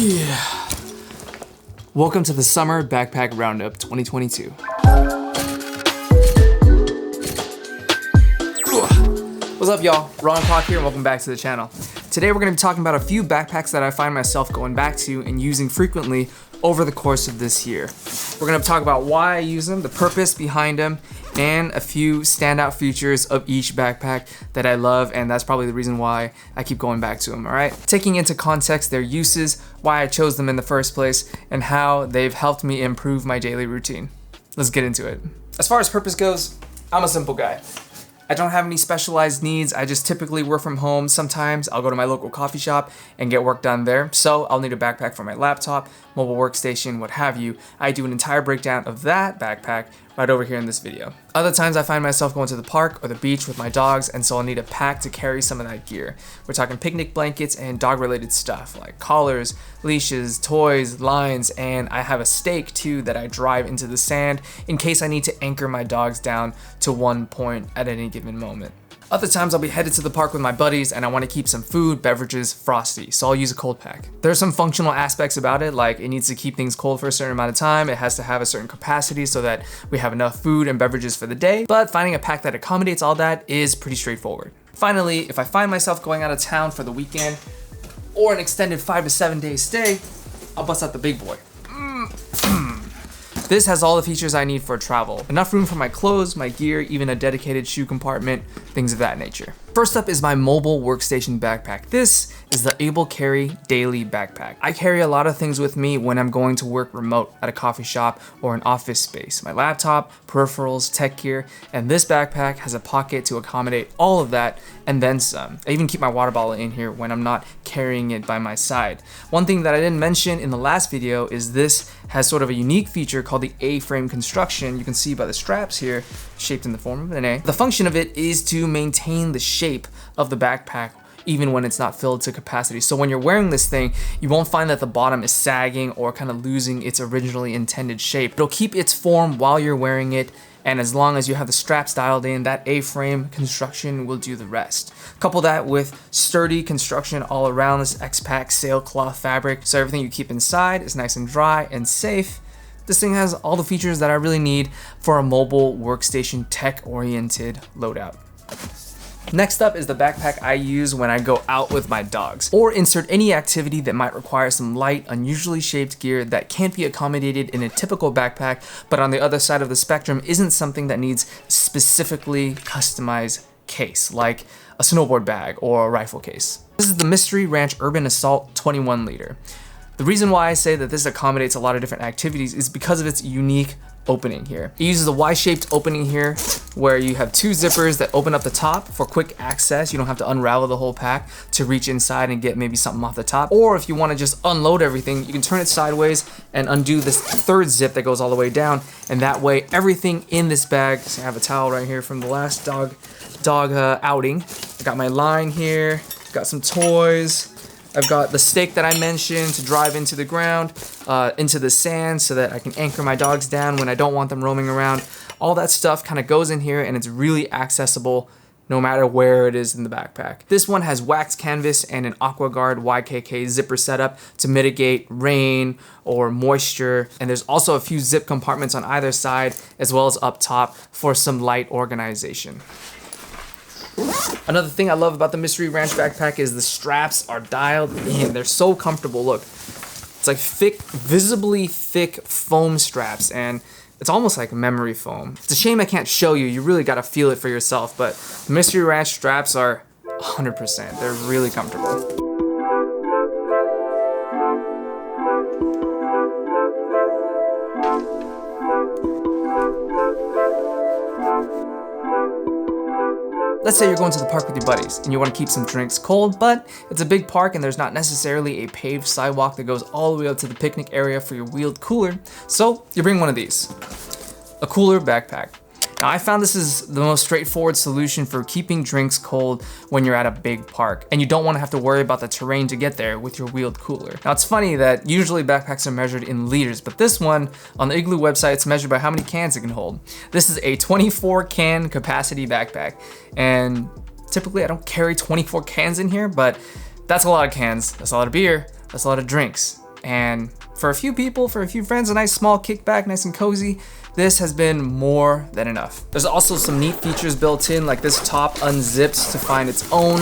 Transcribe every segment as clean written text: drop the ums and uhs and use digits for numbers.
Yeah. Welcome to the Summer Backpack Roundup 2022. What's up, y'all? Roundup here, and welcome back to the channel. Today we're going to be talking about a few backpacks that I find myself going back to and using frequently over the course of this year. We're going to talk about why I use them, the purpose behind them, and a few standout features of each backpack that I love, and that's probably the reason why I keep going back to them, all right? Taking into context their uses, why I chose them in the first place, and how they've helped me improve my daily routine. Let's get into it. As far as purpose goes, I'm a simple guy. I don't have any specialized needs. I just typically work from home. Sometimes I'll go to my local coffee shop and get work done there. So I'll need a backpack for my laptop, mobile workstation, what have you. I do an entire breakdown of that backpack right over here in this video. Other times I find myself going to the park or the beach with my dogs, and so I'll need a pack to carry some of that gear. We're talking picnic blankets and dog related stuff like collars, leashes, toys, lines, and I have a stake too that I drive into the sand in case I need to anchor my dogs down to one point at any given moment. Other times I'll be headed to the park with my buddies and I want to keep some food, beverages, frosty, so I'll use a cold pack. There are some functional aspects about it, like it needs to keep things cold for a certain amount of time, it has to have a certain capacity so that we have enough food and beverages for the day, but finding a pack that accommodates all that is pretty straightforward. Finally, if I find myself going out of town for the weekend or an extended 5 to 7 day stay, I'll bust out the big boy. This has all the features I need for travel. Enough room for my clothes, my gear, even a dedicated shoe compartment, things of that nature. First up is my mobile workstation backpack. This is the Able Carry Daily Backpack. I carry a lot of things with me when I'm going to work remote at a coffee shop or an office space. My laptop, peripherals, tech gear, and this backpack has a pocket to accommodate all of that and then some. I even keep my water bottle in here when I'm not carrying it by my side. One thing that I didn't mention in the last video is this has sort of a unique feature called the A-frame construction. You can see by the straps here, shaped in the form of an A. The function of it is to maintain the shape of the backpack even when it's not filled to capacity. So when you're wearing this thing, you won't find that the bottom is sagging or kind of losing its originally intended shape. It'll keep its form while you're wearing it, and as long as you have the straps dialed in, that A-frame construction will do the rest. Couple that with sturdy construction all around this X-Pack sailcloth fabric, so everything you keep inside is nice and dry and safe. This thing has all the features that I really need for a mobile workstation tech-oriented loadout. Next up is the backpack I use when I go out with my dogs, or insert any activity that might require some light, unusually shaped gear that can't be accommodated in a typical backpack, but on the other side of the spectrum isn't something that needs specifically customized case, like a snowboard bag or a rifle case. This is the Mystery Ranch Urban Assault 21 liter. The reason why I say that this accommodates a lot of different activities is because of its unique opening here. It uses a Y-shaped opening here where you have two zippers that open up the top for quick access. You don't have to unravel the whole pack to reach inside and get maybe something off the top. Or if you want to just unload everything, you can turn it sideways and undo this third zip that goes all the way down. And that way everything in this bag, so I have a towel right here from the last dog outing. I got my line here, got some toys. I've got the stake that I mentioned to drive into the ground, into the sand so that I can anchor my dogs down when I don't want them roaming around. All that stuff kind of goes in here and it's really accessible no matter where it is in the backpack. This one has waxed canvas and an AquaGuard YKK zipper setup to mitigate rain or moisture. And there's also a few zip compartments on either side as well as up top for some light organization. Another thing I love about the Mystery Ranch backpack is the straps are dialed in. They're so comfortable. Look, it's like thick, visibly thick foam straps, and it's almost like memory foam. It's a shame I can't show you. You really gotta feel it for yourself, but the Mystery Ranch straps are 100%. They're really comfortable. Let's say you're going to the park with your buddies and you want to keep some drinks cold, but it's a big park and there's not necessarily a paved sidewalk that goes all the way up to the picnic area for your wheeled cooler. So you bring one of these, a cooler backpack. Now I found this is the most straightforward solution for keeping drinks cold when you're at a big park and you don't want to have to worry about the terrain to get there with your wheeled cooler. Now it's funny that usually backpacks are measured in liters, but this one on the Igloo website, it's measured by how many cans it can hold. This is a 24 can capacity backpack, and typically I don't carry 24 cans in here, but that's a lot of cans, that's a lot of beer, that's a lot of drinks. And for a few people, for a few friends, a nice small kickback, nice and cozy, this has been more than enough. There's also some neat features built in, like this top unzips to find its own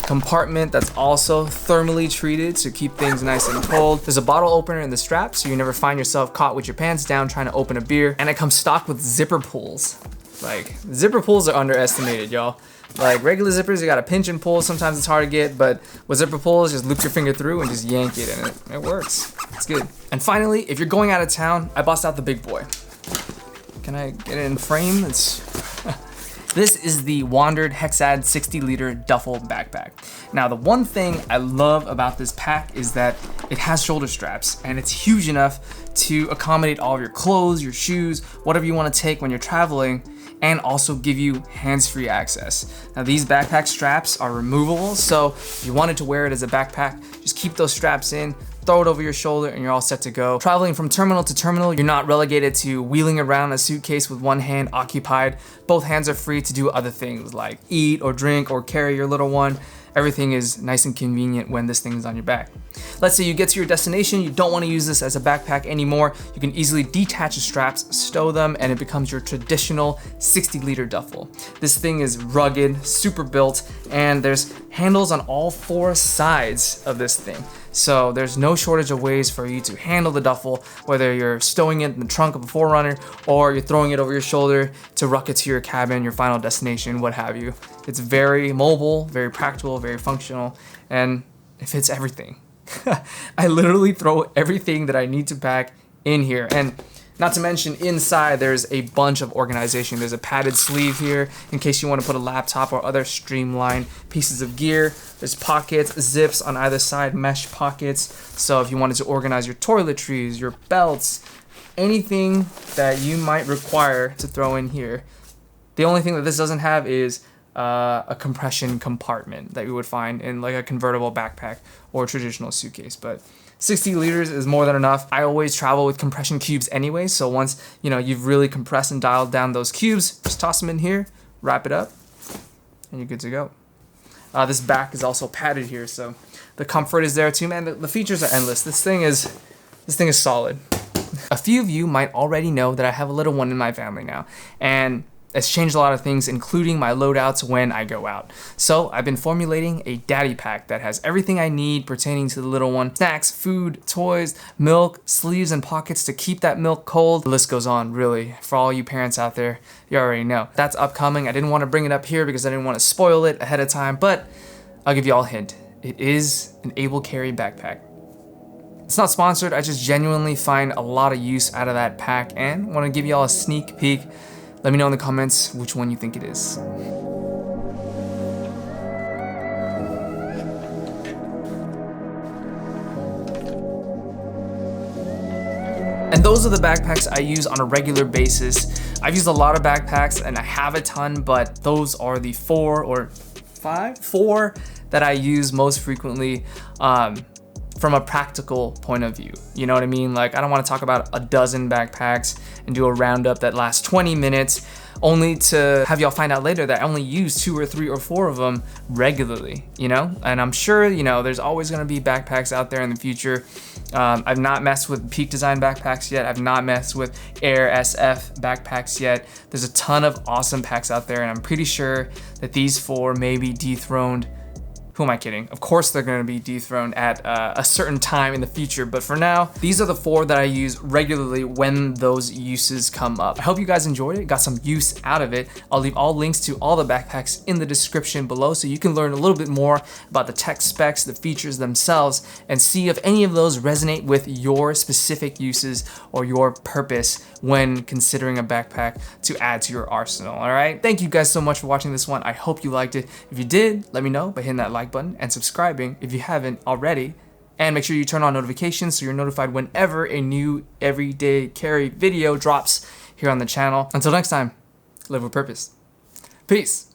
compartment that's also thermally treated to keep things nice and cold. There's a bottle opener in the strap so you never find yourself caught with your pants down trying to open a beer. And it comes stocked with zipper pulls. Like, zipper pulls are underestimated, y'all. Like regular zippers, you gotta pinch and pull. Sometimes it's hard to get, but with zipper pulls, just loop your finger through and just yank it, and it works. It's good. And finally, if you're going out of town, I bust out the big boy. Can I get it in frame? This is the WANDRD HEXAD 60-liter duffel backpack. Now, the one thing I love about this pack is that it has shoulder straps, and it's huge enough to accommodate all of your clothes, your shoes, whatever you want to take when you're traveling, and also give you hands-free access. Now, these backpack straps are removable, so if you wanted to wear it as a backpack, just keep those straps in, throw it over your shoulder, and you're all set to go. Traveling from terminal to terminal, you're not relegated to wheeling around a suitcase with one hand occupied. Both hands are free to do other things like eat or drink or carry your little one. Everything is nice and convenient when this thing is on your back. Let's say you get to your destination, you don't want to use this as a backpack anymore. You can easily detach the straps, stow them, and it becomes your traditional 60-liter duffel. This thing is rugged, super built, and there's handles on all 4 sides of this thing. So there's no shortage of ways for you to handle the duffel, whether you're stowing it in the trunk of a 4Runner or you're throwing it over your shoulder to ruck it to your cabin, your final destination, what have you. It's very mobile, very practical, very functional, and it fits everything. I literally throw everything that I need to pack in here. And not to mention inside there's a bunch of organization. There's a padded sleeve here in case you want to put a laptop or other streamlined pieces of gear. There's pockets, zips on either side, mesh pockets. So if you wanted to organize your toiletries, your belts, anything that you might require to throw in here. The only thing that this doesn't have is a compression compartment that you would find in like a convertible backpack or a traditional suitcase, but 60 liters is more than enough. I always travel with compression cubes anyway, so once you've really compressed and dialed down those cubes, just toss them in here, wrap it up, and you're good to go. This back is also padded here, so the comfort is there too, man. The features are endless. This thing is solid. A few of you might already know that I have a little one in my family now, and it's changed a lot of things, including my loadouts when I go out. So I've been formulating a daddy pack that has everything I need pertaining to the little one. Snacks, food, toys, milk, sleeves and pockets to keep that milk cold. The list goes on, really. For all you parents out there, you already know. That's upcoming. I didn't want to bring it up here because I didn't want to spoil it ahead of time, but I'll give you all a hint. It is an able carry backpack. It's not sponsored, I just genuinely find a lot of use out of that pack and want to give you all a sneak peek. Let me know in the comments which one you think it is. And those are the backpacks I use on a regular basis. I've used a lot of backpacks and I have a ton, but those are the 4 that I use most frequently from a practical point of view. You know what I mean? Like, I don't want to talk about a dozen backpacks and do a roundup that lasts 20 minutes only to have y'all find out later that I only use 2 or 3 or 4 of them regularly, And I'm sure, there's always going to be backpacks out there in the future. I've not messed with Peak Design backpacks yet. I've not messed with Air SF backpacks yet. There's a ton of awesome packs out there, and I'm pretty sure that these 4 may be dethroned. Who am I kidding? Of course they're gonna be dethroned at a certain time in the future, but for now, these are the 4 that I use regularly when those uses come up. I hope you guys enjoyed it, got some use out of it. I'll leave all links to all the backpacks in the description below so you can learn a little bit more about the tech specs, the features themselves, and see if any of those resonate with your specific uses or your purpose when considering a backpack to add to your arsenal, all right? Thank you guys so much for watching this one. I hope you liked it. If you did, let me know by hitting that like button and subscribing if you haven't already. And make sure you turn on notifications so you're notified whenever a new everyday carry video drops here on the channel. Until next time, live with purpose. Peace.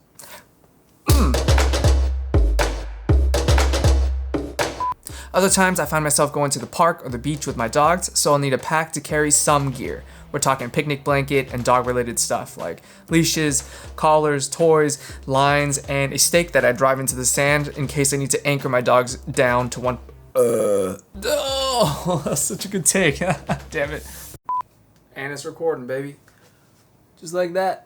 Other times I find myself going to the park or the beach with my dogs, so I'll need a pack to carry some gear. We're talking picnic blanket and dog related stuff like leashes, collars, toys, lines, and a stake that I drive into the sand in case I need to anchor my dogs down to one Oh, that's such a good take. Damn it. And it's recording, baby. Just like that.